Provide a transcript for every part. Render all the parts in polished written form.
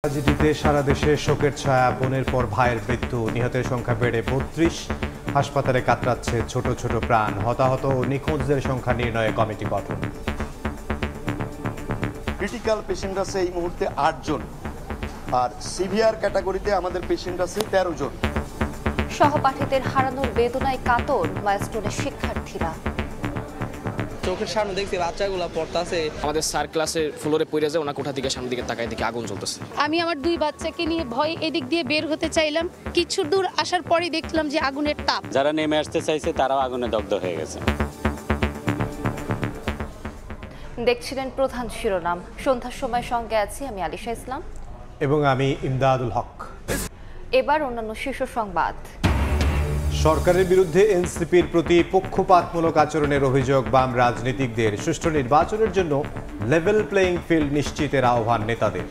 ট্র্যাজেডিতে সারা দেশে শোকের ছায়া, বোনের পর ভাইয়ের মৃত্যু, নিহতের সংখ্যা বেড়ে ৩২। হাসপাতালে কাতরাচ্ছে ছোট ছোট প্রাণ। হতাহত ও নিখোঁজদের সংখ্যা নির্ণয়ে কমিটি গঠন। ক্রিটিক্যাল পেশেন্ট আছে এই মুহূর্তে ৮ জন, আর সিভিয়ার ক্যাটাগরিতে আমাদের পেশেন্ট আছে ১৩ জন। সহপাঠীদের হারানোর বেদনায় কাতর মাইলস্টোনের শিক্ষার্থীরা। চোখের সামনে দেখছি বাচ্চাগুলো পড়তাছে। আমাদের স্যার ক্লাসে ফ্লোরে পড়ে যায়, ওনা কোঠা থেকে সামনের দিকে তাকায় দেখি আগুন জ্বলতেছে। আমি আমার দুই বাচ্চাকে নিয়ে ভয় এদিক দিয়ে বের হতে চাইলাম, কিছু দূর আসার পরেই দেখলাম যে আগুনের তাপ। যারা নেমে আসতে চাইছে তারাও আগুনে দগ্ধ হয়ে গেছে। দেখছিলেন প্রধান শিরোনাম। সন্ধ্যার সময় সঙ্গে আছি আমি আলিশা ইসলাম এবং আমি ইমদাদুল হক। এবার অন্যান্য শীর্ষ সংবাদ। সরকারের বিরুদ্ধে এনসিপির প্রতি পক্ষপাতমূলক আচরণের অভিযোগ বাম রাজনীতিকদের। সুষ্ঠু নির্বাচনের জন্য লেভেল প্লেইং ফিল্ড নিশ্চিতের আহ্বান নেতাদের।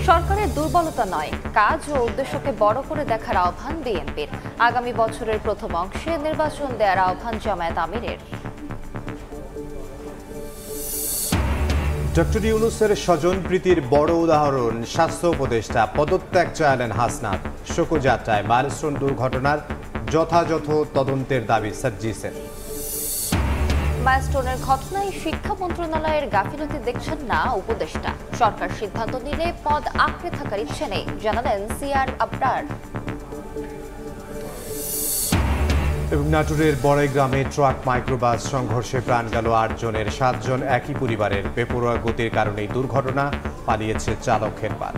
সরকারের দুর্বলতা নয়, কাজ ও উদ্দেশ্যকে বড় করে দেখার আহ্বান বিএনপির। আগামী বছরের প্রথম অংশে নির্বাচন দেওয়ার আহ্বান জামায়াত আমিরের। ডক্টর ইউনূসের স্বজনপ্রীতির বড় উদাহরণ স্বাস্থ্য উপদেষ্টা। পদত্যাগ চাইলেন হাসনাত। শোকযাত্রায় মাইলস্টোন দুর্ঘটনার যথাযথ তদন্তের দাবি সার্জিসের। মাইলস্টোনের ঘটনায় শিক্ষা মন্ত্রণালয়ের গাফিলতি দেখছেন না উপদেষ্টা। সরকার সিদ্ধান্ত নিলে পদ আঁকড়ে থাকার ইচ্ছে নেই, জানালেন সিআর আবরার। এবং নাটোরের বড়াইগ্রামে ট্রাক মাইক্রোবাস সংঘর্ষে প্রাণ গেল ৮ জনের, ৭ জন একই পরিবারের। বেপরোয়া গতির কারণেই দুর্ঘটনা, পালিয়েছে চালক হেলপার।